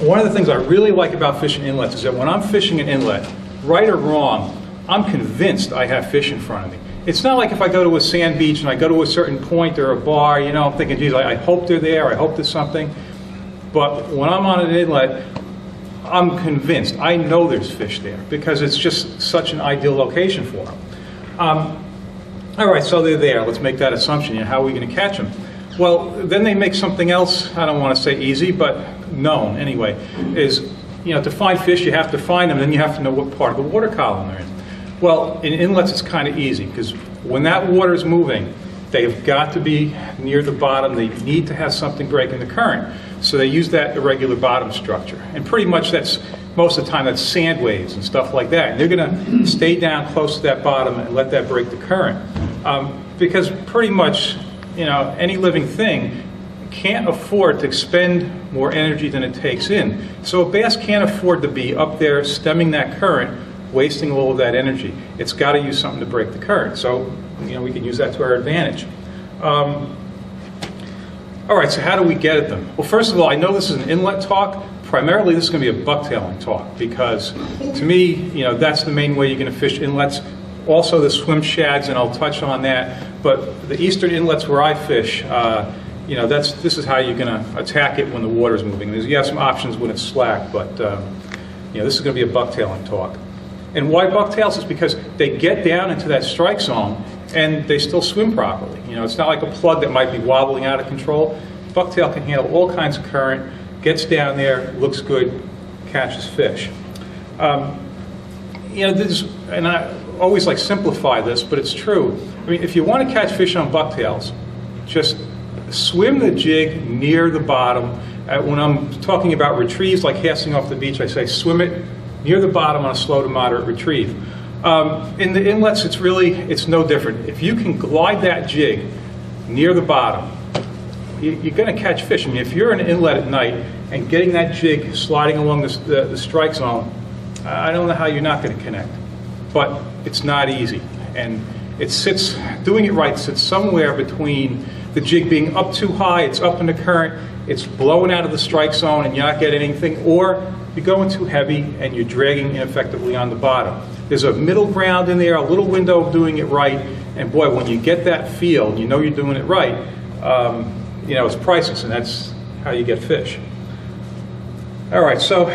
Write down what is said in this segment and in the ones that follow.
One of the things I really like about fishing inlets is that when I'm fishing an inlet, right or wrong, I'm convinced I have fish in front of me. It's not like if I go to a sand beach and I go to a certain point or a bar, you know, I'm thinking, geez, I hope they're there, I hope there's something. But when I'm on an inlet, I'm convinced, I know there's fish there because it's just such an ideal location for them. All right, so they're there. Let's make that assumption. You know, how are we going to catch them? Well, then they make something else, I don't want to say easy, but known anyway, is, you know, to find fish, you have to find them, and then you have to know what part of the water column they're in. Well, in inlets, it's kind of easy, because when that water is moving, they've got to be near the bottom. They need to have something breaking the current. So they use that irregular bottom structure. And pretty much that's, most of the time, that's sand waves and stuff like that. And they're going to stay down close to that bottom and let that break the current. Because pretty much, you know, any living thing can't afford to expend more energy than it takes in. So a bass can't afford to be up there stemming that current, wasting all of that energy. It's got to use something to break the current. So, you know, we can use that to our advantage. All right, so how do we get at them? Well, first of all, I know this is an inlet talk. Primarily, this is going to be a bucktailing talk because, to me, you know, that's the main way you're going to fish inlets. Also, the swim shads, and I'll touch on that. But the eastern inlets where I fish, you know, this is how you're going to attack it when the water's moving. You have some options when it's slack, but you know, this is going to be a bucktailing talk. And why bucktails is because they get down into that strike zone and they still swim properly. You know, it's not like a plug that might be wobbling out of control. Bucktail can handle all kinds of current, gets down there, looks good, catches fish. You know, and I always like simplify this, but it's true. I mean, if you want to catch fish on bucktails, just swim the jig near the bottom. When I'm talking about retrieves, like casting off the beach, I say swim it near the bottom on a slow to moderate retrieve. In the inlets, it's no different. If you can glide that jig near the bottom, you're going to catch fish. I mean, if you're in an inlet at night and getting that jig sliding along the strike zone, I don't know how you're not going to connect. But it's not easy. And doing it right sits somewhere between the jig being up too high, it's up in the current, it's blowing out of the strike zone and you're not getting anything, or you're going too heavy and you're dragging ineffectively on the bottom. There's a middle ground in there, a little window of doing it right, and boy, when you get that feel, you know you're doing it right, you know, it's priceless, and that's how you get fish. All right, so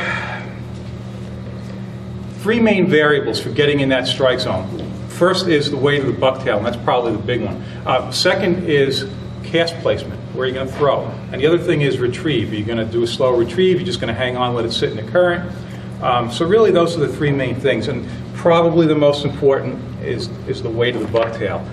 three main variables for getting in that strike zone. First is the weight of the bucktail, and that's probably the big one. Second is cast placement, where you're going to throw. And the other thing is retrieve. Are you going to do a slow retrieve? You're just going to hang on, let it sit in the current? So really those are the three main things. And probably the most important is the weight of the bucktail.